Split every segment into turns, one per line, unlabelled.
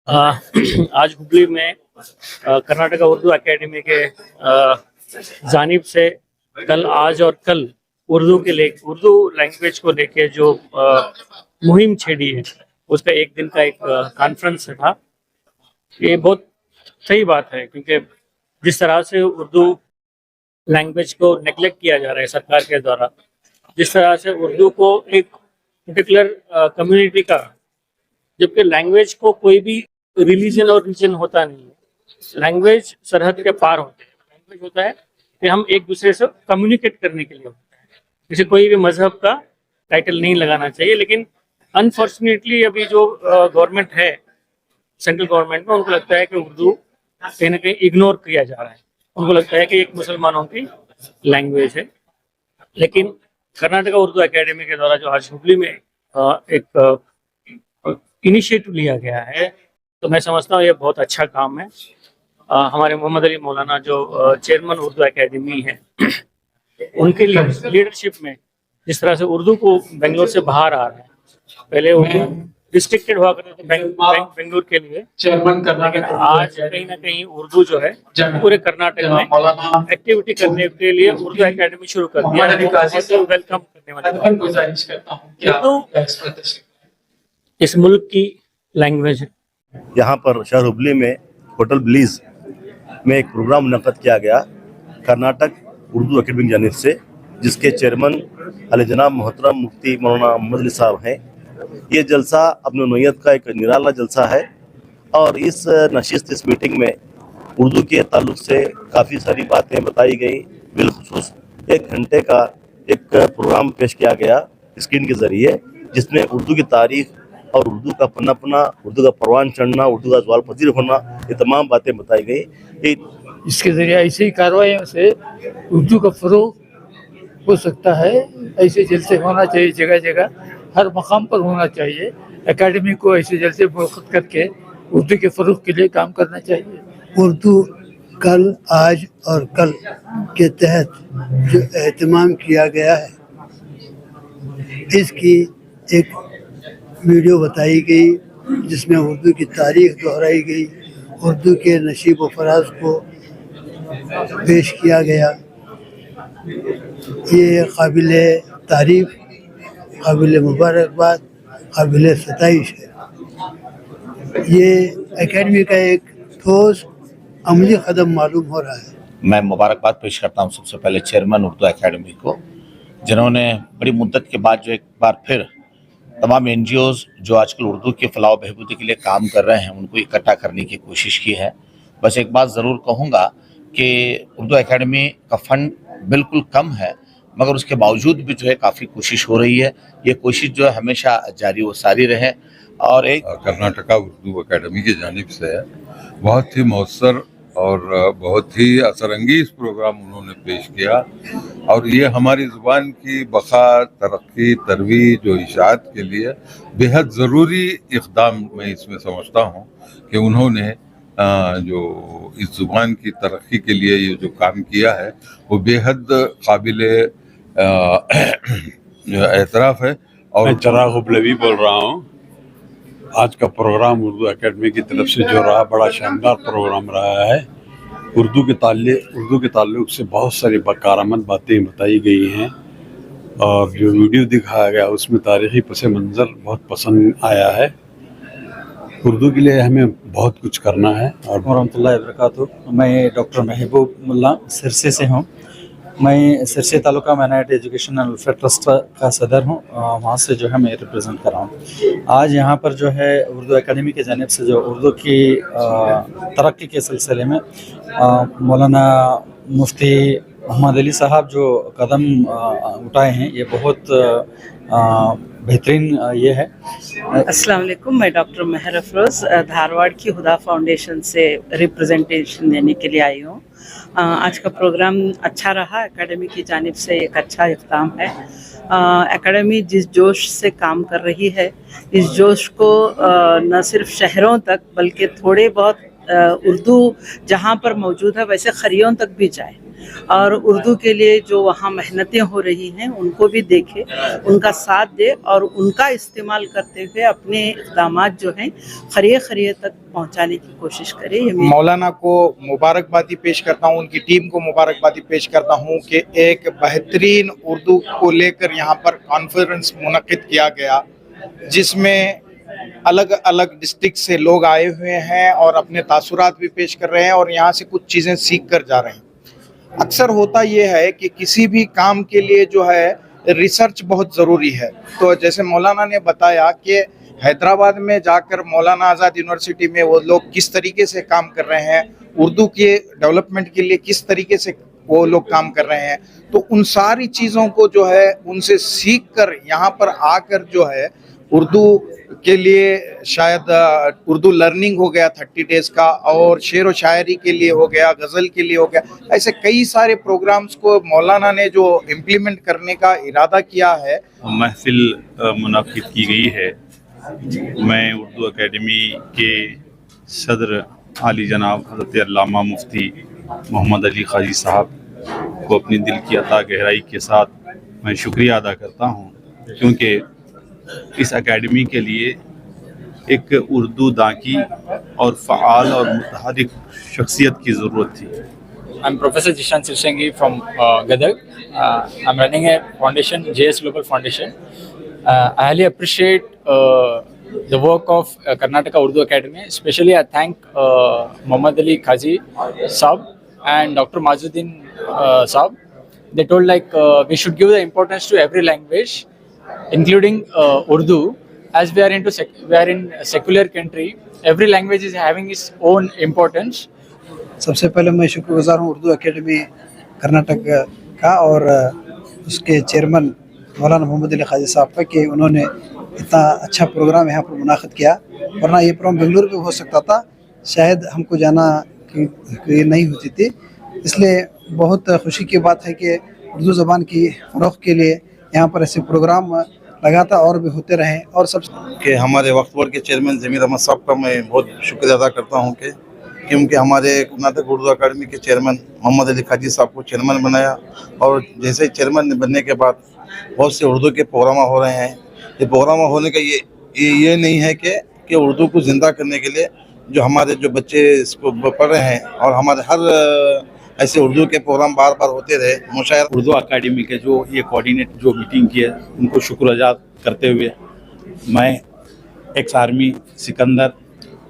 आज हुबली में कर्नाटका उर्दू एकेडमी के जानिब से कल आज और कल उर्दू लैंग्वेज को लेके जो मुहिम छेड़ी है उसका एक दिन का एक कॉन्फ्रेंस था। ये बहुत सही बात है क्योंकि जिस तरह से उर्दू लैंग्वेज को नेग्लेक्ट किया जा रहा है सरकार के द्वारा, जिस तरह से उर्दू को एक पर्टिकुलर कम्युनिटी का, जबकि लैंग्वेज को कोई भी रिलीजन और रीजन होता नहीं है, लैंग्वेज सरहद के पार होते हैं। लैंग्वेज होता है कि हम एक दूसरे से कम्युनिकेट करने के लिए होता है, जैसे कोई भी मजहब का टाइटल नहीं लगाना चाहिए। लेकिन अनफॉर्चुनेटली अभी जो गवर्नमेंट है, सेंट्रल गवर्नमेंट में, उनको लगता है कि उर्दू कहीं ना कहीं इग्नोर किया जा रहा है। उनको लगता है कि एक मुसलमानों की लैंग्वेज है। लेकिन कर्नाटका उर्दू एकेडमी के द्वारा जो आज हुबली में एक इनिशिएटिव लिया गया है, तो मैं समझता हूँ ये बहुत अच्छा काम है। हमारे मोहम्मद अली मौलाना जो चेयरमैन उर्दू एकेडमी है, उनके लीडरशिप में जिस तरह से उर्दू को बेंगलोर से बाहर आ रहा है, पहले उर्दू रिस्ट्रिक्टेड हुआ करते थे बेंगलोर के लिए, लेकिन आज कहीं ना कहीं उर्दू जो है पूरे कर्नाटक में एक्टिविटी करने के लिए उर्दू एकेडमी शुरू कर दिया है। वेलकम करने वाले उर्दू इस मुल्क की लैंग्वेज है।
यहाँ पर शहर हुबली में होटल ब्लीज में एक प्रोग्राम मुनक़्क़द किया गया कर्नाटक उर्दू एकेडमी की जानिब से, जिसके चेयरमैन अली जनाब मोहतरम मुफ्ती मौलाना मोहम्मद अली साहब हैं। ये जलसा अपनी नौइयत का एक निराला जलसा है और इस नशिस्त, इस मीटिंग में उर्दू के ताल्लुक से काफ़ी सारी बातें बताई गई। बिलखुसूस 1 घंटे का एक प्रोग्राम पेश किया गया स्क्रीन के ज़रिए, जिसमें उर्दू की तारीख़ और उर्दू का पनपना, उर्दू का परवान चढ़ना, उर्दू का ज़वाल पजीर होना, ये तमाम बातें बताई गई।
इसके ज़रिए ऐसी ही कार्रवाइयों से उर्दू का फ़रोग़ हो सकता है। ऐसे जलसे होना चाहिए, जगह जगह हर मकाम पर होना चाहिए। एकेडमी को ऐसे जलसे मुनक़्क़द करके उर्दू के फ़रोग़ के लिए काम करना चाहिए।
उर्दू कल, आज और कल के तहत जो एहतमाम किया गया है, इसकी एक वीडियो बताई गई जिसमें उर्दू की तारीख़ दोहराई गई, उर्दू के नशीब व फराज को पेश किया गया। ये काबिल तारीफ़, काबिल मुबारकबाद, काबिल सताइश है। ये एकेडमी का एक ठोस अमली कदम मालूम हो रहा है।
मैं मुबारकबाद पेश करता हूँ सबसे पहले चेयरमैन उर्दू एकेडमी को, जिन्होंने बड़ी मुद्दत के बाद जो एक बार फिर तमाम NGOs जो आजकल उर्दू के फलाह बहबूदी के लिए काम कर रहे हैं, उनको इकट्ठा करने की कोशिश की है। बस एक बात ज़रूर कहूँगा कि उर्दू एकेडमी का फ़ंड बिल्कुल कम है, मगर उसके बावजूद भी जो है काफ़ी कोशिश हो रही है। ये कोशिश जो है हमेशा जारी व सारी रहे। और एक
कर्नाटका उर्दू एकेडमी की जानिब से बहुत ही मौसर और बहुत ही असरअंगीज़ प्रोग्राम उन्होंने पेश किया, और ये हमारी ज़ुबान की बका, तरक्की, तरवीज और इशाअत के लिए बेहद ज़रूरी इक़दाम मैं इसमें समझता हूँ कि उन्होंने जो इस ज़ुबान की तरक्की के लिए ये जो काम किया है वो बेहद काबिल एतराफ़ है। और
मैं चिराग हुबलवी बोल रहा हूँ। आज का प्रोग्राम उर्दू एकेडमी की तरफ से जो रहा, बड़ा शानदार प्रोग्राम रहा है। उर्दू के ताल्लुक से बहुत सारी कारआमद बातें बताई गई हैं, और जो वीडियो दिखाया गया उसमें तारीख़ी पस मंज़र बहुत पसंद आया है। उर्दू के लिए हमें बहुत कुछ करना है। और
रहमतुल्लाहि व बरकातहू। मैं डॉक्टर महबूब मुल्ला सिरसे से हूँ। मैं Sirsi taluka minority education and welfare trust का सदर हूँ, वहाँ से जो है मैं रिप्रेजेंट कर रहा हूँ। आज यहाँ पर जो है उर्दू एकेडमी की जानिब से जो उर्दू की तरक्की के सिलसिले में मौलाना मुफ्ती मोहम्मद अली साहब जो कदम उठाए हैं, ये बहुत बेहतरीन ये है।
अस्सलाम वालेकुम, मैं डॉक्टर महर अफरोज़ धारवाड़ की हुदा फाउंडेशन से रिप्रेजेंटेशन देने के लिए आई हूँ। आज का प्रोग्राम अच्छा रहा। एकेडमी की जानिब से एक अच्छा इक़दाम है। एकेडमी जिस जोश से काम कर रही है, इस जोश को न सिर्फ शहरों तक बल्कि थोड़े बहुत उर्दू जहाँ पर मौजूद है वैसे खरियों तक भी जाए। اور اردو کے لیے جو وہاں محنتیں ہو رہی ہیں ان کو بھی دیکھے، ان کا ساتھ دے اور ان کا استعمال کرتے ہوئے اپنے اقدامات جو ہیں خریے تک پہنچانے کی کوشش کرے. یہ میری
مولانا کو مبارکبادی پیش کرتا ہوں، ان کی ٹیم کو مبارکبادی پیش کرتا ہوں کہ ایک بہترین اردو کو لے کر یہاں پر کانفرنس منعقد کیا گیا، جس میں الگ الگ ڈسٹرکٹ سے لوگ آئے ہوئے ہیں اور اپنے تاثرات بھی پیش کر رہے ہیں اور یہاں سے کچھ چیزیں سیکھ کر جا رہے ہیں. اکثر ہوتا یہ ہے کہ کسی بھی کام کے لیے جو ہے ریسرچ بہت ضروری ہے. تو جیسے مولانا نے بتایا کہ حیدرآباد میں جا کر مولانا آزاد یونیورسٹی میں وہ لوگ کس طریقے سے کام کر رہے ہیں، اردو کے ڈیولپمنٹ کے لیے کس طریقے سے وہ لوگ کام کر رہے ہیں، تو ان ساری چیزوں کو جو ہے ان سے سیکھ کر یہاں پر آ کر جو ہے اردو کے لیے شاید اردو لرننگ ہو گیا 30 ڈیز کا، اور شعر و شاعری کے لیے ہو گیا، غزل کے لیے ہو گیا. ایسے کئی سارے پروگرامز کو مولانا نے جو امپلیمنٹ کرنے کا ارادہ کیا ہے.
محفل منعقد کی گئی ہے. میں اردو اکیڈمی کے صدر عالی جناب حضرت علامہ مفتی محمد علی قاضی صاحب کو اپنی دل کی عطا گہرائی کے ساتھ میں شکریہ ادا کرتا ہوں، کیونکہ اس اکیڈمی کے لیے ایک اردو داں کی اور فعال اور متحرک شخصیت کی ضرورت تھی.
I'm Professor Jishan Sirsengi from Gadag. I'm running a foundation, JS Global Foundation. I highly appreciate the work of Karnataka Urdu Academy. Especially I thank Muhammad Ali Khaji Saab and Dr. Mazuddin Saab. They told we should give the importance to every language, including Urdu. As we are in a secular country, every language is having its own importance.
سب سے پہلے میں شکر گزار ہوں Urdu academy Karnataka کا اور اس کے chairman مولانا محمد علی قاضی صاحب کا کہ انہوں نے اتنا اچھا پروگرام یہاں پر منعقد کیا. ورنہ یہ پروگرام بنگلور میں ہو سکتا تھا، شاید ہم کو جانا نہیں ہوتی تھی. اس لیے بہت خوشی کی بات ہے کہ اردو زبان کی فروغ کے لیے یہاں پر ایسے پروگرام لگاتار اور بھی ہوتے رہیں. اور سب
کہ ہمارے وقت ور کے چیئرمین ضمیر احمد صاحب کا میں بہت شکریہ ادا کرتا ہوں کہ کیونکہ ہمارے کرناٹک اردو اکیڈمی کے چیئرمین محمد علی خاجی صاحب کو چیئرمین بنایا، اور جیسے چیئرمین بننے کے بعد بہت سے اردو کے پروگرام ہو رہے ہیں. یہ پروگرام ہونے کا یہ نہیں ہے کہ اردو کو زندہ کرنے کے لیے جو ہمارے جو بچے اس کو پڑھ رہے ہیں اور ہمارے ہر ایسے اردو کے پروگرام بار بار ہوتے رہے. مشاعرہ
اردو اکیڈمی کے جو یہ کوارڈینیٹ جو میٹنگ کی ہے ان کو شکر ادا کرتے ہوئے میں ایکس آرمی سکندر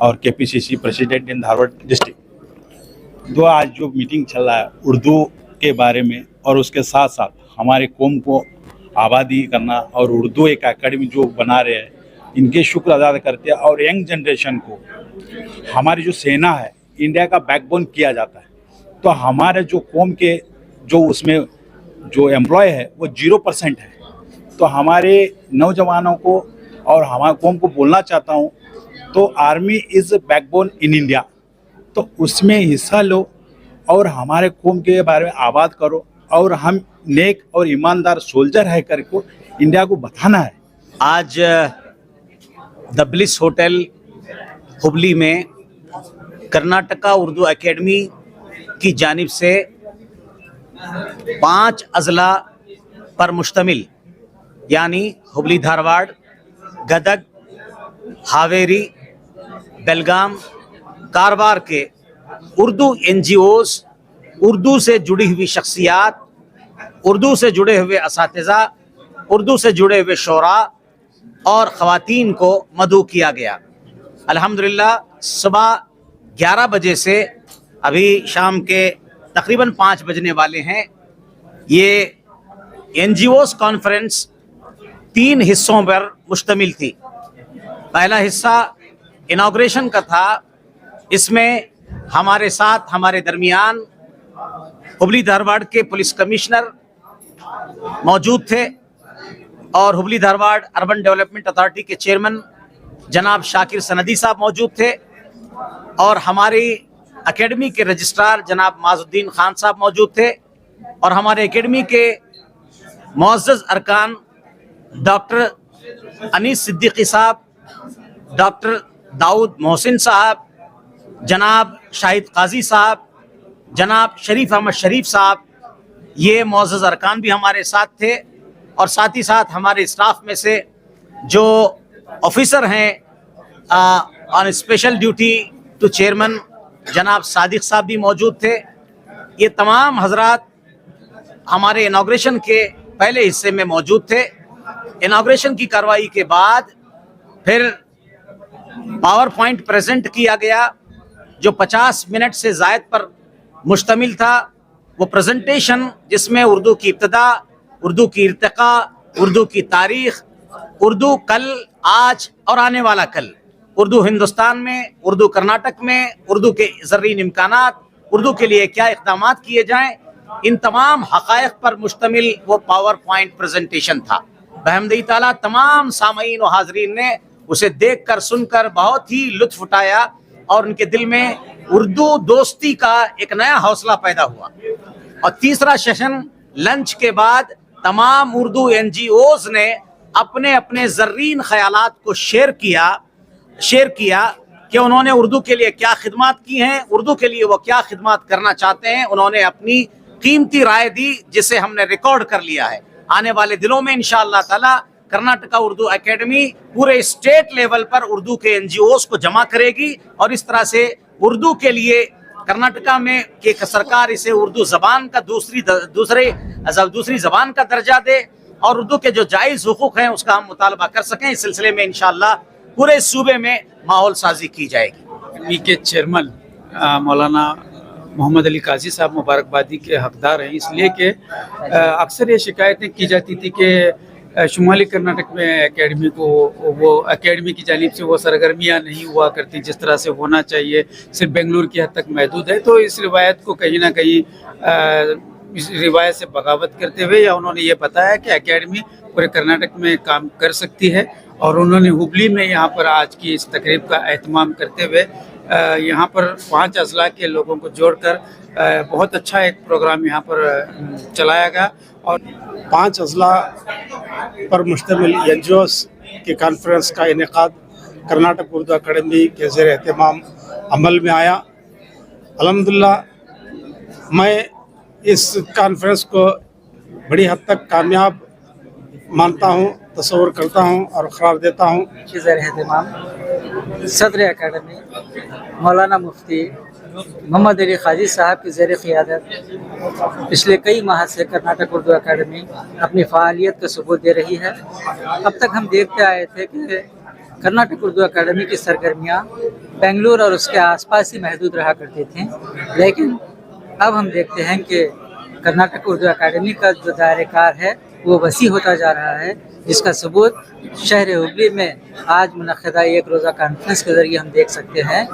اور KPCC پریزیڈنٹ ان دھارواڑ ڈسٹرکٹ جو آج جو میٹنگ چل رہا ہے اردو کے بارے میں، اور اس کے ساتھ ساتھ ہمارے قوم کو آبادی کرنا اور اردو ایک اکیڈمی جو بنا رہے ہیں ان کے شکر ادا کرتے ہیں. اور ینگ جنریشن کو ہماری جو سینا ہے انڈیا کا بیک بون کیا جاتا ہے، تو ہمارے جو قوم کے جو اس میں جو ایمپلائی ہے وہ 0% ہے. تو ہمارے نوجوانوں کو اور ہمارے قوم کو بولنا چاہتا ہوں، تو army is back bone in India, تو اس میں حصہ لو اور ہمارے قوم کے بارے میں آباد کرو، اور ہم نیک اور ایماندار سولجر ہے کر کو انڈیا کو بتانا ہے.
آج دا بلس ہوٹل ہبلی میں کرناٹکا اردو اکیڈمی کی جانب سے 5 اضلاع پر مشتمل یعنی ہبلی دھارواڑ، گدگ، ہاویری، بیلگام، کاربار کے اردو NGOs، اردو سے جڑی ہوئی شخصیات، اردو سے جڑے ہوئے اساتذہ، اردو سے جڑے ہوئے شعراء اور خواتین کو مدعو کیا گیا. الحمدللہ صبح 11 بجے سے ابھی شام کے تقریباً 5 بجنے والے ہیں. یہ NGOs کانفرنس 3 حصوں پر مشتمل تھی. پہلا حصہ انوگریشن کا تھا، اس میں ہمارے ساتھ ہمارے درمیان ہبلی دھارواڑ کے پولیس کمشنر موجود تھے، اور Hubli Dharwad urban development authority کے چیئرمین جناب شاکر سندی صاحب موجود تھے، اور ہماری اکیڈمی کے رجسٹرار جناب معز الدین خان صاحب موجود تھے، اور ہمارے اکیڈمی کے معزز ارکان ڈاکٹر انیس صدیقی صاحب، ڈاکٹر داؤد محسن صاحب، جناب شاہد قاضی صاحب، जनाब शरीफ अहमद शरीफ साहब, ये मुअज़्ज़ज़ अरकान भी हमारे साथ थे, और साथ ही साथ हमारे स्टाफ में से जो ऑफिसर हैं on special duty to chairman जनाब सादिक साहब भी मौजूद थे। ये तमाम हजरात हमारे इनाग्रेशन के पहले हिस्से में मौजूद थे। इनाग्रेशन की कार्रवाई के बाद फिर पावर पॉइंट प्रेजेंट किया गया जो 50 मिनट से ज़ायद पर मुश्तमिल था। वो प्रेजेंटेशन जिसमें उर्दू की इब्तदा, उर्दू की इर्तिका, उर्दू की तारीख़, उर्दू कल, आज और आने वाला कल, उर्दू हिंदुस्तान में, उर्दू कर्नाटक में, उर्दू के ज़र्रीन इम्कानात, उर्दू के लिए क्या इक़दामात किए जाएं, इन तमाम हक़ाइक़ पर मुश्तमिल वो पावर पॉइंट प्रेजेंटेशन था। बहमदी ताला तमाम सामईन व हाज़रीन ने उसे देखकर सुनकर बहुत ही लुत्फ़ उठाया और उनके दिल में उर्दू दोस्ती का एक नया हौसला पैदा हुआ। और तीसरा सेशन लंच के बाद तमाम उर्दू NGOs ने अपने अपने ज़र्रीन ख़यालात को शेयर किया कि उन्होंने उर्दू के लिए क्या खिदमात की हैं, उर्दू के लिए वो क्या खिदमात करना चाहते हैं। उन्होंने अपनी कीमती राय दी जिसे हमने रिकॉर्ड कर लिया है। आने वाले दिनों में इंशाअल्लाह ताला कर्नाटका उर्दू एकेडमी पूरे स्टेट लेवल पर उर्दू के NGOs को जमा करेगी और इस तरह से उर्दू के लिए कर्नाटका में कि सरकार इसे उर्दू ज़बान का दूसरी ज़बान का दर्जा दे और उर्दू के जो जायज़ हुकूक हैं उसका हम मुतालबा कर सकें। इस सिलसिले में इंशाअल्लाह पूरे सूबे में माहौल साजी की जाएगी।
के चेयरमैन मौलाना मोहम्मद अली काजी साहब मुबारकबादी के हकदार हैं, इसलिए कि अक्सर ये शिकायतें की जाती थी कि शुमाली कर्नाटक में एकेडमी को वो एकेडमी की जानिब से वो सरगर्मियाँ नहीं हुआ करती जिस तरह से होना चाहिए, सिर्फ बेंगलुरु की हद तक महदूद है। तो इस रिवायत को कहीं ना कहीं इस रिवायत से बगावत करते हुए या उन्होंने ये बताया कि एकेडमी पूरे कर्नाटक में काम कर सकती है और उन्होंने हुबली में यहाँ पर आज की इस तकरीब का एहतमाम करते हुए यहाँ पर 5 अजला के लोगों को जोड़कर बहुत अच्छा एक प्रोग्राम यहाँ पर चलाया गया और
5 अजला पर मुश्तमिल NGOs के कॉन्फ्रेंस का इनेकाद कर्नाटक उर्दू अकेडमी के ज़ेर एहतमाम अमल में आया। अल्हम्दुलिल्लाह मैं इस कॉन्फ्रेंस को बड़ी हद तक कामयाब मानता हूँ, तस्वर करता हूँ और करार देता हूँ।
ज़ेर एहतमाम सदर एकेडमी मौलाना मुफ्ती मोहम्मद अली काजी साहब की ज़ेर क़ियादत पिछले कई माह से कर्नाटक उर्दू अकेडमी अपनी फ़ालियत का सबूत दे रही है। अब तक हम देखते आए थे कि कर्नाटक उर्दू अकेडमी की सरगर्मियाँ बेंगलुरु और उसके आसपास ही महदूद रहा करती थीं, लेकिन अब हम देखते हैं कि कर्नाटक उर्दू अकेडमी का जो दायरेकार है वो वसी होता जा रहा है, जिसका सबूत शहर हुबली में आज मुनक़्क़दा एक रोज़ा कॉन्फ्रेंस के ज़रिए हम देख सकते हैं।